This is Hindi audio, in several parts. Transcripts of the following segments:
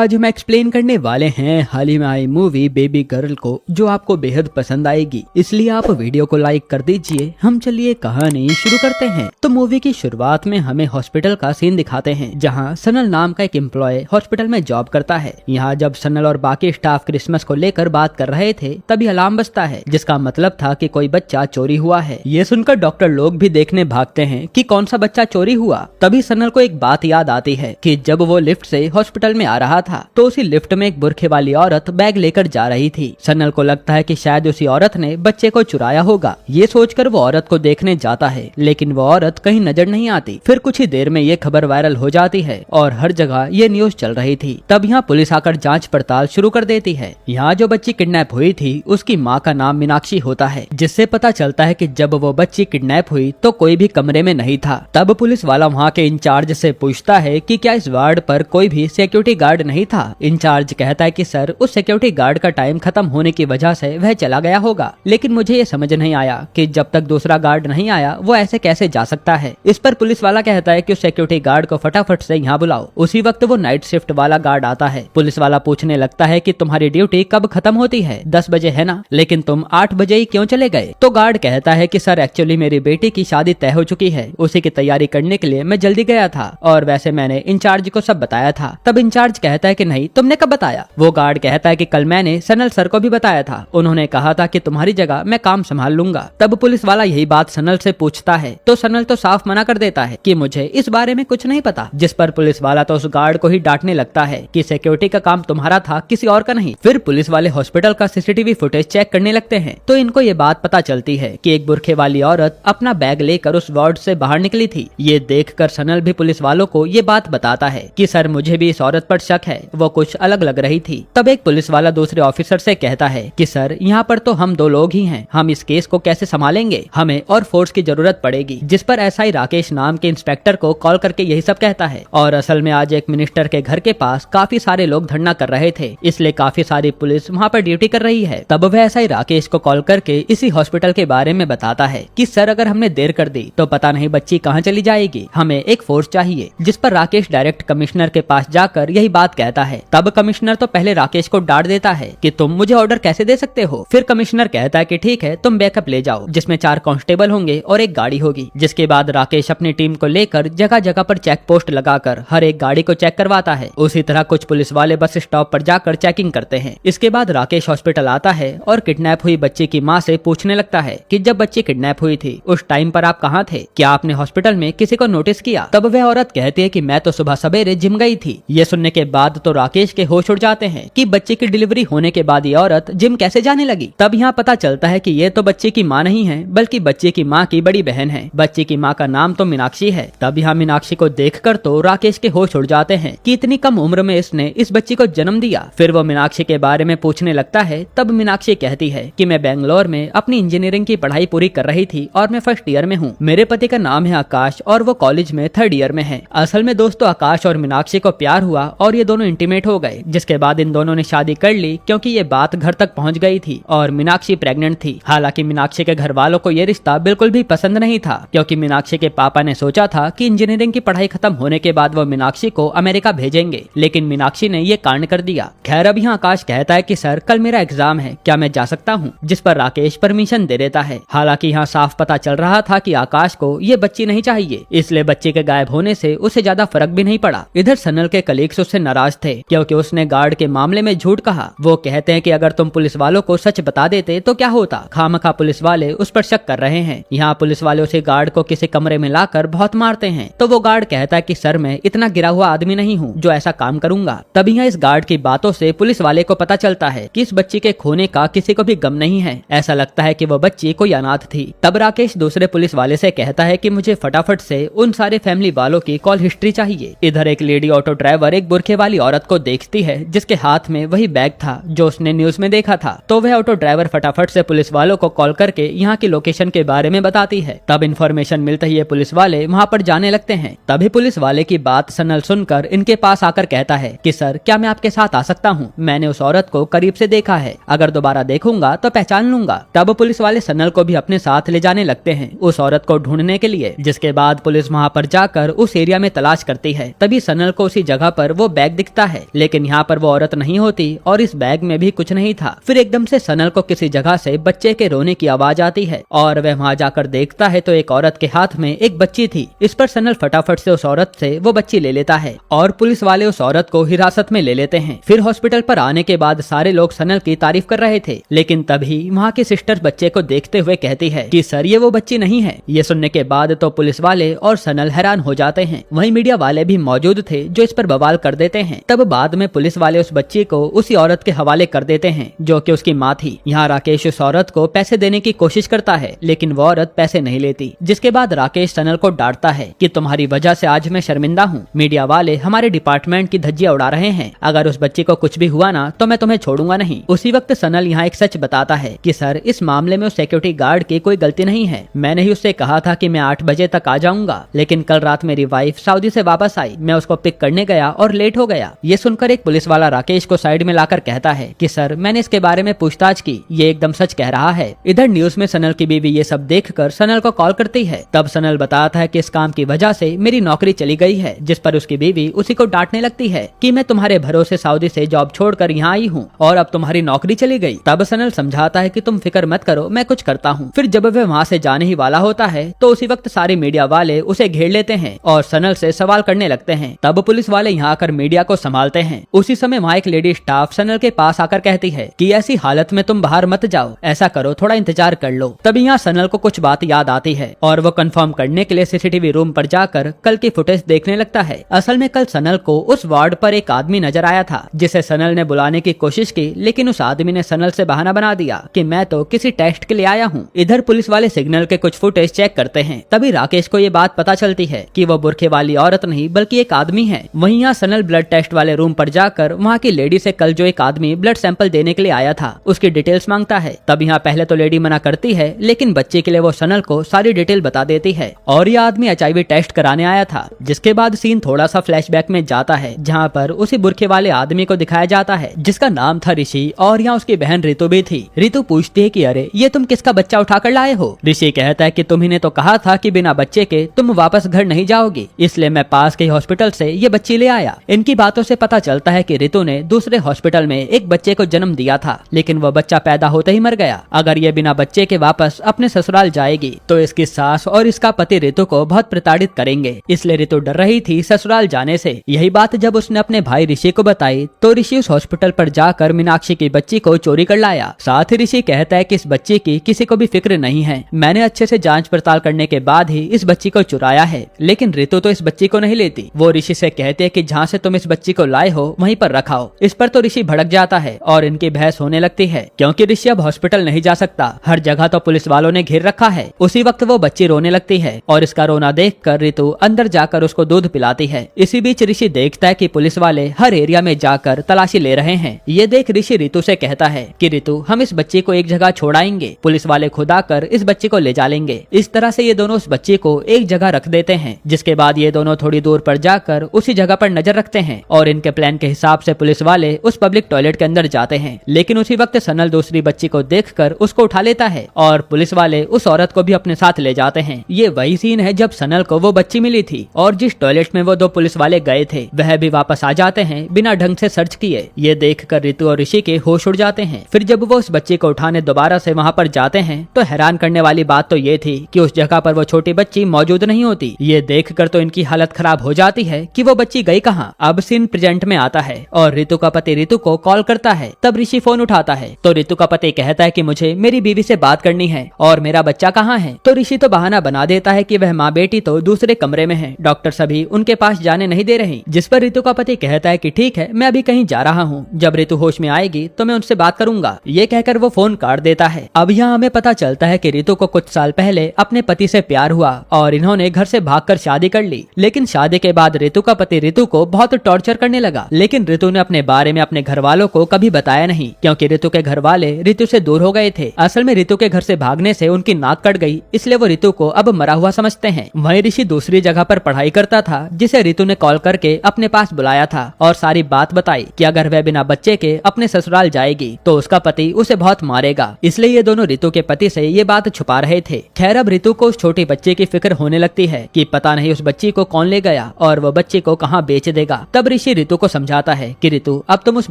आज हम एक्सप्लेन करने वाले हैं हाल ही में आई मूवी बेबी गर्ल को, जो आपको बेहद पसंद आएगी, इसलिए आप वीडियो को लाइक कर दीजिए। हम चलिए कहानी शुरू करते हैं। तो मूवी की शुरुआत में हमें हॉस्पिटल का सीन दिखाते हैं, जहां सनल नाम का एक एम्प्लॉय हॉस्पिटल में जॉब करता है। यहाँ जब सनल और बाकी स्टाफ क्रिसमस को लेकर बात कर रहे थे, तभी अलार्म बजता है, जिसका मतलब था कि कोई बच्चा चोरी हुआ है। ये सुनकर डॉक्टर लोग भी देखने भागते हैं कि कौन सा बच्चा चोरी हुआ। तभी सनल को एक बात याद आती है कि जब वो लिफ्ट से हॉस्पिटल में आ रहा था, तो उसी लिफ्ट में एक बुरखे वाली औरत बैग लेकर जा रही थी। सनल को लगता है कि शायद उसी औरत ने बच्चे को चुराया होगा। ये सोचकर वो औरत को देखने जाता है, लेकिन वो औरत कहीं नजर नहीं आती। फिर कुछ ही देर में ये खबर वायरल हो जाती है और हर जगह ये न्यूज चल रही थी। तब यहाँ पुलिस आकर जांच पड़ताल शुरू कर देती है। यहाँ जो बच्ची किडनैप हुई थी, उसकी माँ का नाम मीनाक्षी होता है, जिससे पता चलता है कि जब वो बच्ची किडनैप हुई तो कोई भी कमरे में नहीं था। तब पुलिस वाला वहाँ के इंचार्ज से पूछता है कि क्या इस वार्ड पर कोई भी सिक्योरिटी गार्ड नहीं था। इंचार्ज कहता है कि सर, उस सिक्योरिटी गार्ड का टाइम खत्म होने की वजह से वह चला गया होगा, लेकिन मुझे ये समझ नहीं आया कि जब तक दूसरा गार्ड नहीं आया वो ऐसे कैसे जा सकता है। इस पर पुलिस वाला कहता है कि उस सिक्योरिटी गार्ड को फटाफट से यहाँ बुलाओ। उसी वक्त वो नाइट शिफ्ट वाला गार्ड आता है। पुलिस वाला पूछने लगता है कि तुम्हारी ड्यूटी कब खत्म होती है? 10 बजे है ना, लेकिन तुम 8 बजे ही क्यों चले गए? तो गार्ड कहता है कि सर, एक्चुअली मेरी बेटी की शादी तय हो चुकी है, उसी की तैयारी करने के लिए मैं जल्दी गया था, और वैसे मैंने इंचार्ज को सब बताया था। तब इंचार्ज कहता है कि नहीं, तुमने कब बताया? वो गार्ड कहता है कि कल मैंने सनल सर को भी बताया था, उन्होंने कहा था कि तुम्हारी जगह मैं काम संभाल लूंगा। तब पुलिस वाला यही बात सनल से पूछता है, तो सनल तो साफ मना कर देता है कि मुझे इस बारे में कुछ नहीं पता। जिस पर पुलिस वाला तो उस गार्ड को ही डांटने लगता है कि सिक्योरिटी का काम तुम्हारा था, किसी और का नहीं। फिर पुलिस वाले हॉस्पिटल का सीसीटीवी फुटेज चेक करने लगते हैं, तो इनको ये बात पता चलती है कि एक बुरखे वाली औरत अपना बैग लेकर उस वार्ड से बाहर निकली थी। ये देखकर सनल भी पुलिस वालों को ये बात बताता है कि सर, मुझे भी इस औरत पर शक है, वो कुछ अलग लग रही थी। तब एक पुलिस वाला दूसरे ऑफिसर से कहता है कि सर, यहाँ पर तो हम 2 लोग ही हैं, हम इस केस को कैसे संभालेंगे? हमें और फोर्स की जरूरत पड़ेगी। जिस पर एसआई राकेश नाम के इंस्पेक्टर को कॉल करके यही सब कहता है। और असल में आज एक मिनिस्टर के घर के पास काफी सारे लोग धरना कर रहे थे, इसलिए काफी सारी पुलिस वहाँ पर ड्यूटी कर रही है। तब वह एसआई राकेश को कॉल करके इसी हॉस्पिटल के बारे में बताता है कि सर, अगर हमने देर कर दी तो पता नहीं बच्ची कहाँ चली जाएगी, हमें एक फोर्स चाहिए। जिस पर राकेश डायरेक्ट कमिश्नर के पास जाकर यही बात कहता है। तब कमिश्नर तो पहले राकेश को डांट देता है कि तुम मुझे ऑर्डर कैसे दे सकते हो। फिर कमिश्नर कहता है कि ठीक है, तुम बैकअप ले जाओ, जिसमें 4 कांस्टेबल होंगे और एक गाड़ी होगी। जिसके बाद राकेश अपनी टीम को लेकर जगह जगह पर चेक पोस्ट लगाकर हर एक गाड़ी को चेक करवाता है। उसी तरह कुछ पुलिस वाले बस स्टॉप पर जाकर चेकिंग करते हैं। इसके बाद राकेश हॉस्पिटल आता है और किडनैप हुई बच्ची की माँ से पूछने लगता है कि जब बच्ची किडनैप हुई थी उस टाइम पर आप कहाँ थे? क्या आपने हॉस्पिटल में किसी को नोटिस किया? तब वह औरत कहती है कि मैं तो सुबह सवेरे जिम गई थी। ये सुनने के बाद तो राकेश के होश उड़ जाते हैं कि बच्चे की डिलीवरी होने के बाद ये औरत जिम कैसे जाने लगी। तब यहाँ पता चलता है कि ये तो बच्चे की माँ नहीं है, बल्कि बच्चे की माँ की बड़ी बहन है। बच्चे की माँ का नाम तो मीनाक्षी है। तब यहाँ मीनाक्षी को देखकर तो राकेश के होश उड़ जाते हैं कि इतनी कम उम्र में इसने इस बच्ची को जन्म दिया। फिर वो मीनाक्षी के बारे में पूछने लगता है। तब मीनाक्षी कहती है कि मैं बेंगलोर में अपनी इंजीनियरिंग की पढ़ाई पूरी कर रही थी और मैं फर्स्ट ईयर में हूँ। मेरे पति का नाम है आकाश और वो कॉलेज में 3rd ईयर में है। असल में दोस्तों, आकाश और मीनाक्षी को प्यार हुआ और ये दोनों इंटीमेट हो गए, जिसके बाद इन दोनों ने शादी कर ली, क्योंकि ये बात घर तक पहुंच गई थी और मीनाक्षी प्रेग्नेंट थी। हालांकि मीनाक्षी के घर वालों को ये रिश्ता बिल्कुल भी पसंद नहीं था, क्योंकि मीनाक्षी के पापा ने सोचा था कि इंजीनियरिंग की पढ़ाई खत्म होने के बाद वो मीनाक्षी को अमेरिका भेजेंगे, लेकिन मीनाक्षी ने ये कांड कर दिया। खैर, अब यहाँ आकाश कहता है कि सर, कल मेरा एग्जाम है, क्या मैं जा सकता हूँ? जिस पर राकेश परमिशन दे देता है। हालांकि यहाँ साफ पता चल रहा था कि आकाश को ये बच्ची नहीं चाहिए, इसलिए बच्चे के गायब होने से उसे ज्यादा फर्क भी नहीं पड़ा। इधर सनल के कलीग्स उससे नाराज थे, क्योंकि उसने गार्ड के मामले में झूठ कहा। वो कहते हैं कि अगर तुम पुलिस वालों को सच बता देते तो क्या होता? खामखा पुलिस वाले उस पर शक कर रहे हैं। यहाँ पुलिस वाले उसे गार्ड को किसी कमरे में लाकर बहुत मारते हैं। तो वो गार्ड कहता है कि सर, मैं इतना गिरा हुआ आदमी नहीं हूँ जो ऐसा काम करूंगा। तभी यहाँ इस गार्ड की बातों से पुलिस वाले को पता चलता है कि इस बच्ची के खोने का किसी को भी गम नहीं है। ऐसा लगता है कि वो बच्ची कोई अनाथ थी। तब राकेश दूसरे पुलिस वाले से कहता है कि मुझे फटाफट से उन सारे फैमिली वालों की कॉल हिस्ट्री चाहिए। इधर एक लेडी ऑटो ड्राइवर एक बुरखे वाली औरत को देखती है, जिसके हाथ में वही बैग था जो उसने न्यूज में देखा था। तो वह ऑटो ड्राइवर फटाफट से पुलिस वालों को कॉल करके यहाँ की लोकेशन के बारे में बताती है। तब इन्फॉर्मेशन मिलते ही पुलिस वाले वहाँ पर जाने लगते हैं। तभी पुलिस वाले की बात सनल सुनकर इनके पास आकर कहता है कि सर, क्या मैं आपके साथ आ सकता हूँ? मैंने उस औरत को करीब से देखा है, अगर दोबारा देखूंगा तो पहचान लूंगा। तब पुलिस वाले सनल को भी अपने साथ ले जाने लगते हैं उस औरत को ढूंढने के लिए। जिसके बाद पुलिस वहाँ पर जाकर उस एरिया में तलाश करती है। तभी सनल को उसी जगह पर वो बैग दिखता दिखता है, लेकिन यहाँ पर वो औरत नहीं होती और इस बैग में भी कुछ नहीं था। फिर एकदम से सनल को किसी जगह से बच्चे के रोने की आवाज आती है और वह वहाँ जाकर देखता है तो एक औरत के हाथ में एक बच्ची थी। इस पर सनल फटाफट से उस औरत से वो बच्ची ले लेता है और पुलिस वाले उस औरत को हिरासत में ले लेते हैं। फिर हॉस्पिटल पर आने के बाद सारे लोग सनल की तारीफ कर रहे थे, लेकिन तभी वहाँ की सिस्टर बच्चे को देखते हुए कहती है कि सर ये वो बच्ची नहीं है। ये सुनने के बाद तो पुलिस वाले और सनल हैरान हो जाते हैं। वहीं मीडिया वाले भी मौजूद थे जो इस पर बवाल कर देते हैं। तब बाद में पुलिस वाले उस बच्ची को उसी औरत के हवाले कर देते हैं जो कि उसकी माँ थी। यहाँ राकेश उस औरत को पैसे देने की कोशिश करता है, लेकिन वो औरत पैसे नहीं लेती, जिसके बाद राकेश सनल को डांटता है कि तुम्हारी वजह से आज मैं शर्मिंदा हूँ। मीडिया वाले हमारे डिपार्टमेंट की धज्जियां उड़ा रहे हैं, अगर उस बच्ची को कुछ भी हुआ ना तो मैं तुम्हें छोड़ूंगा नहीं। उसी वक्त सनल यहाँ एक सच बताता है कि सर इस मामले में उस सिक्योरिटी गार्ड की कोई गलती नहीं है। मैंने ही उससे कहा था कि मैं 8 बजे तक आ जाऊंगा, लेकिन कल रात मेरी वाइफ सऊदी से वापस आई, मैं उसको पिक करने गया और लेट हो गया। ये सुनकर एक पुलिस वाला राकेश को साइड में लाकर कहता है कि सर मैंने इसके बारे में पूछताछ की, ये एकदम सच कह रहा है। इधर न्यूज में सनल की बीवी ये सब देखकर सनल को कॉल करती है। तब सनल बताता है कि इस काम की वजह से मेरी नौकरी चली गई है, जिस पर उसकी बीवी उसी को डांटने लगती है कि मैं तुम्हारे भरोसे सऊदी से जॉब छोड़कर यहाँ आई हूँ और अब तुम्हारी नौकरी चली गई। तब सनल समझाता है कि तुम फिक्र मत करो, मैं कुछ करता हूँ। फिर जब वह वहाँ से जाने ही वाला होता है तो उसी वक्त सारे मीडिया वाले उसे घेर लेते हैं और सनल से सवाल करने लगते हैं। तब पुलिस वाले यहाँ आकर मीडिया को संभालते हैं। उसी समय वहाँ एक लेडी स्टाफ सनल के पास आकर कहती है कि ऐसी हालत में तुम बाहर मत जाओ, ऐसा करो थोड़ा इंतजार कर लो। तभी यहाँ सनल को कुछ बात याद आती है और वो कंफर्म करने के लिए सीसीटीवी रूम पर जाकर कल की फुटेज देखने लगता है। असल में कल सनल को उस वार्ड पर एक आदमी नजर आया था जिसे सनल ने बुलाने की कोशिश की, लेकिन उस आदमी ने सनल से बहाना बना दिया कि मैं तो किसी टेस्ट के लिए आया हूँ। इधर पुलिस वाले सिग्नल के कुछ फुटेज चेक करते हैं। तभी राकेश को ये बात पता चलती है कि वो बुरखे वाली औरत नहीं बल्कि एक आदमी है। वहीं यहाँ सनल ब्लड टेस्ट वाले रूम पर जाकर वहाँ की लेडी से कल जो एक आदमी ब्लड सैंपल देने के लिए आया था उसकी डिटेल्स मांगता है। तब यहाँ पहले तो लेडी मना करती है, लेकिन बच्चे के लिए वो सनल को सारी डिटेल बता देती है और यह आदमी HIV टेस्ट कराने आया था। जिसके बाद सीन थोड़ा सा फ्लैशबैक में जाता है जहाँ पर उसी बुरखे वाले आदमी को दिखाया जाता है जिसका नाम था ऋषि और यहाँ उसकी बहन ऋतु भी थी। ऋतु पूछती है कि अरे ये तुम किसका बच्चा उठाकर लाए हो। ऋषि कहता है कि तुम्ही तो कहा था कि बिना बच्चे के तुम वापस घर नहीं जाओगी, इसलिए मैं पास के हॉस्पिटल से ये बच्ची ले आया। इनकी बातों से पता चलता है कि ऋतु ने दूसरे हॉस्पिटल में एक बच्चे को जन्म दिया था, लेकिन वो बच्चा पैदा होते ही मर गया। अगर ये बिना बच्चे के वापस अपने ससुराल जाएगी तो इसकी सास और इसका पति ऋतु को बहुत प्रताड़ित करेंगे, इसलिए ऋतु डर रही थी ससुराल जाने से। यही बात जब उसने अपने भाई ऋषि को बताई तो ऋषि उस हॉस्पिटल पर जाकर मीनाक्षी की बच्ची को चोरी कर लाया। साथ ही ऋषि कहता है कि इस बच्ची की किसी को भी फिक्र नहीं है, मैंने अच्छे से जांच पड़ताल करने के बाद ही इस बच्ची को चुराया है। लेकिन ऋतु तो इस बच्ची को नहीं लेती। वो ऋषि से कहते हैं कि जहाँ से तुम इस बच्ची को लाए हो वहीं पर रखाओ। इस पर तो ऋषि भड़क जाता है और इनकी बहस होने लगती है क्योंकि ऋषि अब हॉस्पिटल नहीं जा सकता, हर जगह तो पुलिस वालों ने घेर रखा है। उसी वक्त वो बच्ची रोने लगती है और इसका रोना देखकर ऋतु अंदर जाकर उसको दूध पिलाती है। इसी बीच ऋषि देखता है कि पुलिस वाले हर एरिया में जाकर तलाशी ले रहे हैं। ये देख ऋषि ऋतु से कहता है कि ऋतु हम इस बच्ची को एक जगह छोड़ाएंगे, पुलिस वाले खुद आकर इस बच्ची को ले जालेंगे। इस तरह से ये दोनों उस बच्ची को एक जगह रख देते हैं, जिसके बाद ये दोनों थोड़ी दूर पर जाकर उसी जगह पर नजर रखते हैं और इनके प्लान के हिसाब से पुलिस वाले उस पब्लिक टॉयलेट के अंदर जाते हैं। लेकिन उसी वक्त सनल दूसरी बच्ची को देखकर उसको उठा लेता है और पुलिस वाले उस औरत को भी अपने साथ ले जाते हैं। ये वही सीन है जब सनल को वो बच्ची मिली थी और जिस टॉयलेट में वो दो पुलिस वाले गए थे वह भी वापस आ जाते हैं बिना ढंग से सर्च किए। ये देखकर ऋतु और ऋषि के होश उड़ जाते हैं। फिर जब वो उस बच्ची को उठाने दोबारा से वहाँ पर जाते हैं तो हैरान करने वाली बात तो ये थी कि उस जगह पर वो छोटी बच्ची मौजूद नहीं होती। ये देखकर तो इनकी हालत खराब हो जाती है कि वो बच्ची गई कहाँ। अब सीन प्रेजेंट में आता है और ऋतु का पति ऋतु को कॉल करता है। तब ऋषि फोन उठाता है तो ऋतु का पति कहता है कि मुझे मेरी बीवी से बात करनी है और मेरा बच्चा कहाँ है। तो ऋषि तो बहाना बना देता है कि वह माँ बेटी तो दूसरे कमरे में है, डॉक्टर सभी उनके पास जाने नहीं दे रही। जिस पर ऋतु का पति कहता है कि ठीक है मैं अभी कहीं जा रहा हूँ, जब ऋतु होश में आएगी तो मैं उनसे बात करूंगा। ये कहकर वो फोन काट देता है। अब यहाँ हमें पता चलता है कि ऋतु को कुछ साल पहले अपने पति से प्यार हुआ और इन्होंने घर से भागकर शादी कर ली। लेकिन शादी के बाद ऋतु का पति ऋतु को बहुत टॉर्चर करने लगा। लेकिन ऋतु ने अपने बारे में अपने घर वालों को कभी बताया नहीं क्योंकि ऋतु के घर वाले ऋतु से दूर हो गए थे। असल में ऋतु के घर से भागने से उनकी नाक कट गई, इसलिए वो ऋतु को अब मरा हुआ समझते हैं। वहीं ऋषि दूसरी जगह पर पढ़ाई करता था जिसे ऋतु ने कॉल करके अपने पास बुलाया था और सारी बात बताई कि अगर वह बिना बच्चे के अपने ससुराल जाएगी तो उसका पति उसे बहुत मारेगा। इसलिए ये दोनों ऋतु के पति से ये बात छुपा रहे थे। खैर अब ऋतु को उस छोटी बच्चे की फिक्र होने लगती है कि पता नहीं उस बच्ची को कौन ले गया और वो बच्ची को कहाँ बेच देगा। तब ऋषि रितु को समझाता है कि रितु अब तुम उस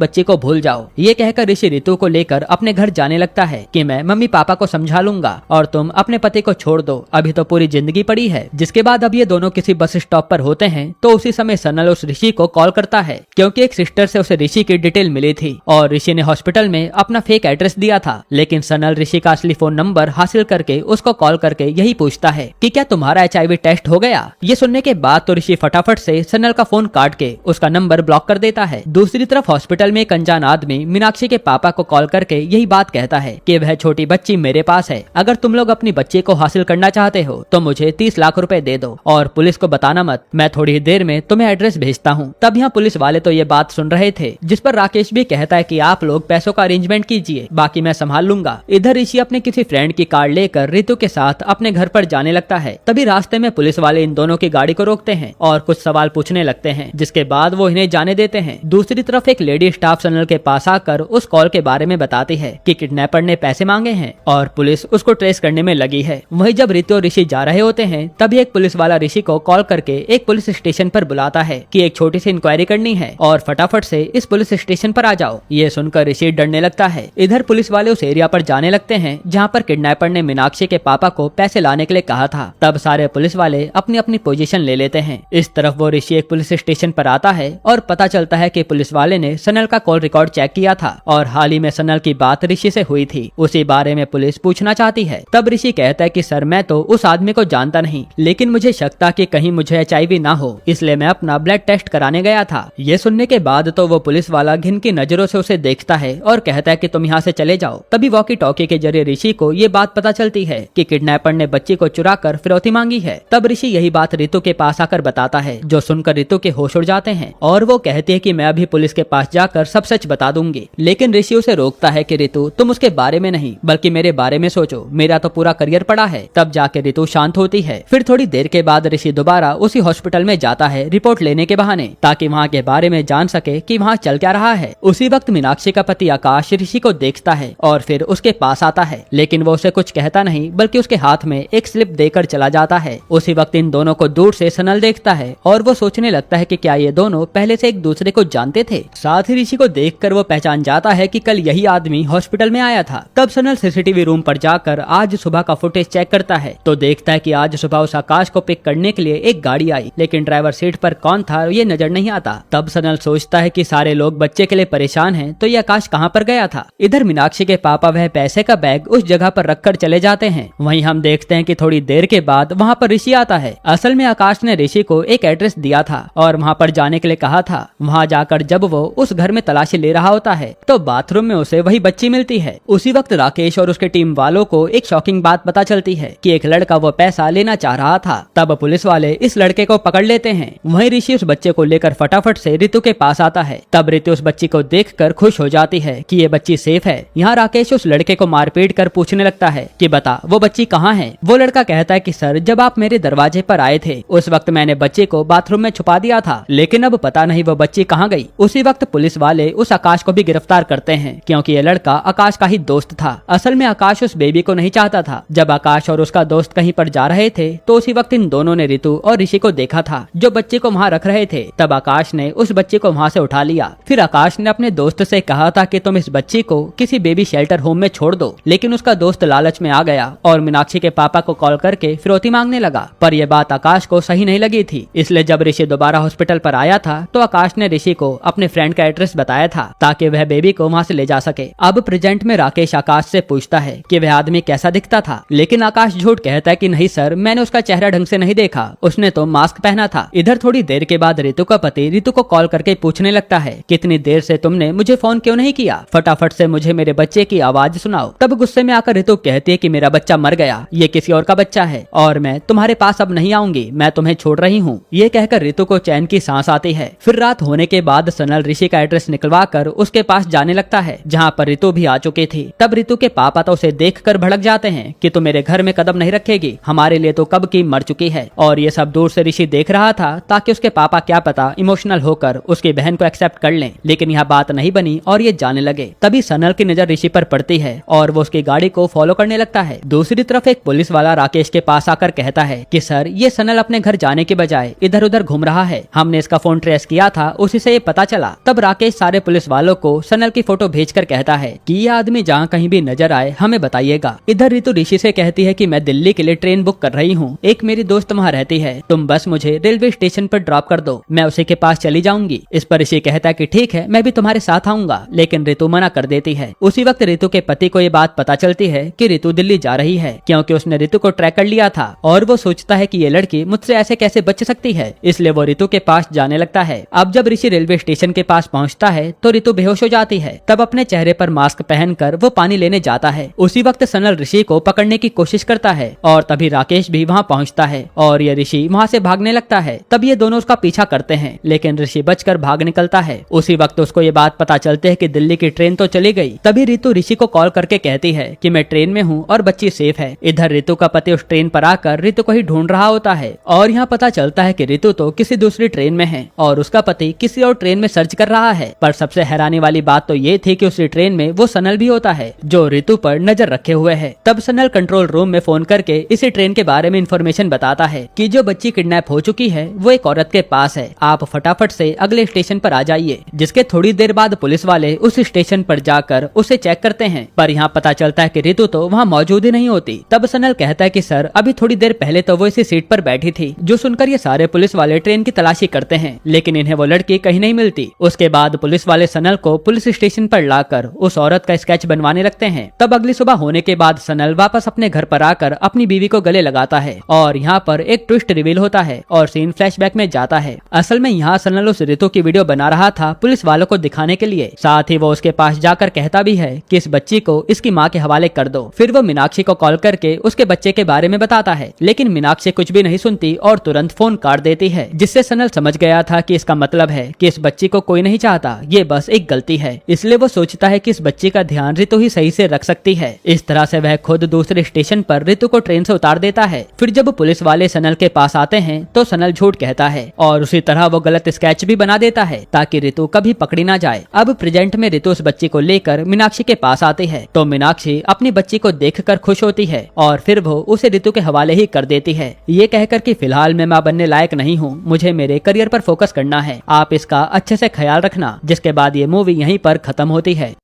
बच्ची को भूल जाओ। ये कहकर ऋषि रितु को लेकर अपने घर जाने लगता है कि मैं मम्मी पापा को समझा लूंगा और तुम अपने पति को छोड़ दो, अभी तो पूरी जिंदगी पड़ी है। जिसके बाद अब ये दोनों किसी बस स्टॉप पर होते हैं तो उसी समय सनल उस ऋषि को कॉल करता है क्योंकि एक सिस्टर से उसे ऋषि की डिटेल मिली थी और ऋषि ने हॉस्पिटल में अपना फेक एड्रेस दिया था। लेकिन सनल ऋषि का असली फोन नंबर हासिल करके उसको कॉल करके यही पूछता है कि क्या तुम्हारा HIV टेस्ट हो गया। ये सुनने के बाद तो ऋषि फटाफट से सनल का फोन काट के उसका नंबर ब्लॉक कर देता है। दूसरी तरफ हॉस्पिटल में एक अनजान आदमी मीनाक्षी के पापा को कॉल करके यही बात कहता है कि वह छोटी बच्ची मेरे पास है, अगर तुम लोग अपनी बच्ची को हासिल करना चाहते हो तो मुझे 30 लाख रुपए दे दो और पुलिस को बताना मत, मैं थोड़ी ही देर में तुम्हें एड्रेस भेजता हूँ। तब यहाँ पुलिस वाले तो ये बात सुन रहे थे, जिस पर राकेश भी कहता है कि आप लोग पैसों का अरेंजमेंट कीजिए, बाकी मैं संभाल लूंगा। इधर ऋषि अपने किसी फ्रेंड की कार लेकर रितु के साथ अपने घर पर जाने लगता है। तभी रास्ते में पुलिस वाले इन दोनों की गाड़ी को रोकते हैं और कुछ सवाल पूछने लगते हैं, जिसके बाद वो इन्हें जाने देते हैं। दूसरी तरफ एक लेडी स्टाफ सनल के पास आकर उस कॉल के बारे में बताती है कि किडनैपर ने पैसे मांगे हैं और पुलिस उसको ट्रेस करने में लगी है। वहीं जब रितु और ऋषि जा रहे होते हैं तभी एक पुलिस वाला ऋषि को कॉल करके एक पुलिस स्टेशन पर बुलाता है कि एक छोटी सी इंक्वायरी करनी है और फटाफट से इस पुलिस स्टेशन पर आ जाओ। ये सुनकर ऋषि डरने लगता है। इधर पुलिस वाले उस एरिया पर जाने लगते हैं जहाँ पर किडनैपर ने मीनाक्षी के पापा को पैसे लाने के लिए कहा था। तब सारे पुलिस वाले अपनी अपनी पोजीशन ले लेते हैं। इस तरफ वो ऋषि एक पुलिस स्टेशन पर आता है और पता चलता है कि पुलिस वाले ने सनल का कॉल रिकॉर्ड चेक किया था और हाल ही में सनल की बात ऋषि से हुई थी, उसी बारे में पुलिस पूछना चाहती है। तब ऋषि कहता है कि सर मैं तो उस आदमी को जानता नहीं, लेकिन मुझे शक था कि कहीं मुझे HIV ना हो, इसलिए मैं अपना ब्लड टेस्ट कराने गया था। ये सुनने के बाद तो वो पुलिस वाला घिन की नजरों से उसे देखता है और कहता है कि तुम यहाँ से चले जाओ। तभी वॉकी टॉकी के जरिए ऋषि को ये बात पता चलती है कि किडनैपर ने बच्ची को चुरा कर फिरौती मांगी है। तब ऋषि यही बात रितु के पास आकर बताता है, जो सुनकर रितु के होश उड़ जाते हैं और वो कहती है कि मैं अभी पुलिस के पास जाकर सब सच बता दूंगी। लेकिन ऋषि उसे रोकता है कि रितु तुम उसके बारे में नहीं बल्कि मेरे बारे में सोचो, मेरा तो पूरा करियर पड़ा है। तब जाके रितु शांत होती है। फिर थोड़ी देर के बाद ऋषि दोबारा उसी हॉस्पिटल में जाता है रिपोर्ट लेने के बहाने, ताकि वहाँ के बारे में जान सके कि वहाँ चल क्या रहा है। उसी वक्त मीनाक्षी का पति आकाश ऋषि को देखता है और फिर उसके पास आता है, लेकिन वो उसे कुछ कहता नहीं बल्कि उसके हाथ में एक स्लिप देकर चला जाता है। उसी वक्त इन दोनों को दूर से सनल देखता है और वो सोचने लगता है कि क्या ये दोनों पहले से एक दूसरे को जानते थे। साथ ही ऋषि को देखकर वो पहचान जाता है कि कल यही आदमी हॉस्पिटल में आया था। तब सनल सीसीटीवी रूम पर जाकर आज सुबह का फुटेज चेक करता है तो देखता है कि आज सुबह उस आकाश को पिक करने के लिए एक गाड़ी आई, लेकिन ड्राइवर सीट पर कौन था ये नजर नहीं आता। तब सनल सोचता है कि सारे लोग बच्चे के लिए परेशान हैं, तो ये आकाश कहाँ पर गया था। इधर मीनाक्षी के पापा वह पैसे का बैग उस जगह पर रखकर चले जाते हैं। वहीं हम देखते हैं कि थोड़ी देर के बाद वहाँ पर ऋषि आता है। असल में आकाश ने ऋषि को एक एड्रेस दिया था और वहाँ पर जाने के लिए कहा था। वहाँ जाकर जब वो उस घर में तलाशी ले रहा होता है तो बाथरूम में उसे वही बच्ची मिलती है। उसी वक्त राकेश और उसके टीम वालों को एक शॉकिंग बात पता चलती है कि एक लड़का वो पैसा लेना चाह रहा था। तब पुलिस वाले इस लड़के को पकड़ लेते हैं। वहीं ऋषि उस बच्चे को लेकर फटाफट से रितु के पास आता है। तब रितु उस बच्ची को देखकर खुश हो जाती है कि ये बच्ची सेफ है। यहाँ राकेश उस लड़के को मारपीट कर पूछने लगता है कि बता वो बच्ची कहाँ है। वो लड़का कहता है कि सर जब आप मेरे दरवाजे पर आए थे उस वक्त मैंने बच्चे को बाथरूम में छुपा दिया था, लेकिन अब पता नहीं वो बच्ची कहाँ गई। उसी वक्त पुलिस वाले उस आकाश को भी गिरफ्तार करते हैं क्योंकि ये लड़का आकाश का ही दोस्त था। असल में आकाश उस बेबी को नहीं चाहता था। जब आकाश और उसका दोस्त कहीं पर जा रहे थे तो उसी वक्त इन दोनों ने रितु और ऋषि को देखा था जो बच्चे को वहाँ रख रहे थे। तब आकाश ने उस बच्चे को वहाँ से उठा लिया। फिर आकाश ने अपने दोस्त से कहा था कि तुम इस बच्ची को किसी बेबी शेल्टर होम में छोड़ दो, लेकिन उसका दोस्त लालच में आ गया और मीनाक्षी के पापा को कॉल करके फिरौती मांगने लगा। पर यह बात आकाश को सही नहीं लगी थी, इसलिए जब ऋषि दोबारा हॉस्पिटल पर आया था तो आकाश ने ऋषि को अपने फ्रेंड का एड्रेस बताया था ताकि वह बेबी को वहाँ से ले जा सके। अब प्रेजेंट में राकेश आकाश से पूछता है कि वह आदमी कैसा दिखता था, लेकिन आकाश झूठ कहता है कि नहीं सर मैंने उसका चेहरा ढंग से नहीं देखा, उसने तो मास्क पहना था। इधर थोड़ी देर के बाद रितु का पति रितु को कॉल करके पूछने लगता है कितनी देर से तुमने मुझे फोन क्यों नहीं किया, फटाफट से मुझे मेरे बच्चे की आवाज सुनाओ। तब गुस्से में आकर रितु कहती है कि मेरा बच्चा मर गया, ये किसी और का बच्चा है और मैं तुम्हारे पास अब नहीं आऊंगी, मैं तुम्हें छोड़ रही हूँ। ये कहकर रितु को चैन की सांस आती है। फिर रात होने के बाद सनल ऋषि का एड्रेस निकलवा कर उसके पास जाने लगता है जहाँ पर रितु भी आ चुकी थी। तब रितु के पापा तो उसे देखकर भड़क जाते हैं कि तू मेरे घर में कदम नहीं रखेगी, हमारे लिए तो कब की मर चुकी है। और ये सब दूर से ऋषि देख रहा था ताकि उसके पापा क्या पता इमोशनल होकर उसकी बहन को एक्सेप्ट कर लें, लेकिन यह बात नहीं बनी और ये जाने लगे। तभी सनल की नजर ऋषि पर पड़ती है और वो उसकी गाड़ी को फॉलो करने लगता है। दूसरी तरफ एक पुलिस वाला राकेश के पास आकर कहता है कि सर ये सनल अपने घर जाने के बजाय इधर उधर घूम रहा है, हमने इसका फोन ट्रेस ट्रेस किया था उसी से ये पता चला। तब राकेश सारे पुलिस वालों को सनल की फोटो भेजकर कहता है कि ये आदमी जहाँ कहीं भी नजर आए हमें बताइएगा। इधर रितु ऋषि से कहती है कि मैं दिल्ली के लिए ट्रेन बुक कर रही हूँ, एक मेरी दोस्त वहाँ रहती है, तुम बस मुझे रेलवे स्टेशन पर ड्रॉप कर दो, मैं उसी के पास चली जाऊंगी। इस पर ऋषि कहता है कि ठीक है, मैं भी तुम्हारे साथ आऊंगा, लेकिन रितु मना कर देती है। उसी वक्त रितु के पति को ये बात पता चलती है कि रितु दिल्ली जा रही है, क्योंकि उसने रितु को ट्रैक कर लिया था और वो सोचता है कि ये लड़की मुझसे ऐसे कैसे बच सकती है, इसलिए वो रितु के पास जाने लगता है। अब जब ऋषि रेलवे स्टेशन के पास पहुंचता है तो रितु बेहोश हो जाती है। तब अपने चेहरे पर मास्क पहनकर वो पानी लेने जाता है। उसी वक्त सनल ऋषि को पकड़ने की कोशिश करता है और तभी राकेश भी वहाँ पहुँचता है और ये ऋषि वहाँ से भागने लगता है। तब ये दोनों उसका पीछा करते हैं, लेकिन ऋषि बचकर भाग निकलता है। उसी वक्त उसको ये बात पता चलती है कि दिल्ली की ट्रेन तो चली गई। तभी रितु ऋषि को कॉल करके कहती है कि मैं ट्रेन में हूँ और बच्ची सेफ है। इधर रितु का पति उस ट्रेन पर आकर रितु को ही ढूंढ रहा होता है और यहाँ पता चलता है कि रितु तो किसी दूसरी ट्रेन में है और उसका पति किसी और ट्रेन में सर्च कर रहा है। पर सबसे हैरानी वाली बात तो ये थी कि उसी ट्रेन में वो सनल भी होता है जो रितु पर नजर रखे हुए है। तब सनल कंट्रोल रूम में फोन करके इसी ट्रेन के बारे में इंफॉर्मेशन बताता है कि जो बच्ची किडनैप हो चुकी है वो एक औरत के पास है, आप फटाफट से अगले स्टेशन पर आ जाइए। जिसके थोड़ी देर बाद पुलिस वाले उस स्टेशन पर जाकर उसे चेक करते हैं, पर यहाँ पता चलता है कि रितु तो वहाँ मौजूद ही नहीं होती। तब सनल कहता है कि सर अभी थोड़ी देर पहले तो वो इसी सीट पर बैठी थी। जो सुनकर ये सारे पुलिस वाले ट्रेन की तलाशी करते हैं, लेकिन इन्हें वो लड़की कहीं नहीं मिलती। उसके बाद पुलिस वाले सनल को पुलिस स्टेशन पर लाकर उस औरत का स्केच बनवाने लगते हैं। तब अगली सुबह होने के बाद सनल वापस अपने घर पर आकर अपनी बीवी को गले लगाता है और यहाँ पर एक ट्विस्ट रिवील होता है और सीन फ्लैशबैक में जाता है। असल में यहाँ सनल उस रितु की वीडियो बना रहा था पुलिस वालों को दिखाने के लिए। साथ ही वो उसके पास जाकर कहता भी है कि इस बच्ची को इसकी माँ के हवाले कर दो। फिर वो मीनाक्षी को कॉल करके उसके बच्चे के बारे में बताता है, लेकिन मीनाक्षी कुछ भी नहीं सुनती और तुरंत फोन काट देती है, जिससे सनल समझ गया था कि इसका मतलब है कि इस बच्ची को कोई नहीं चाहता, ये बस एक गलती है। इसलिए वो सोचता है कि इस बच्ची का ध्यान रितु ही सही से रख सकती है। इस तरह से वह खुद दूसरे स्टेशन पर रितु को ट्रेन से उतार देता है। फिर जब पुलिस वाले सनल के पास आते हैं तो सनल झूठ कहता है और उसी तरह वो गलत स्केच भी बना देता है ताकि रितु कभी पकड़ी ना जाए। अब प्रेजेंट में रितु उस बच्ची को लेकर मीनाक्षी के पास आती है तो मीनाक्षी अपनी बच्ची को देखकर खुश होती है और फिर वो उसे रितु के हवाले ही कर देती है, ये कहकर कि फिलहाल मैं माँ बनने लायक नहीं हूँ, मुझे मेरे करियर पर फोकस करना है, आप इसका अच्छे से ख्याल रखना। जिसके बाद ये मूवी यहीं पर खत्म होती है।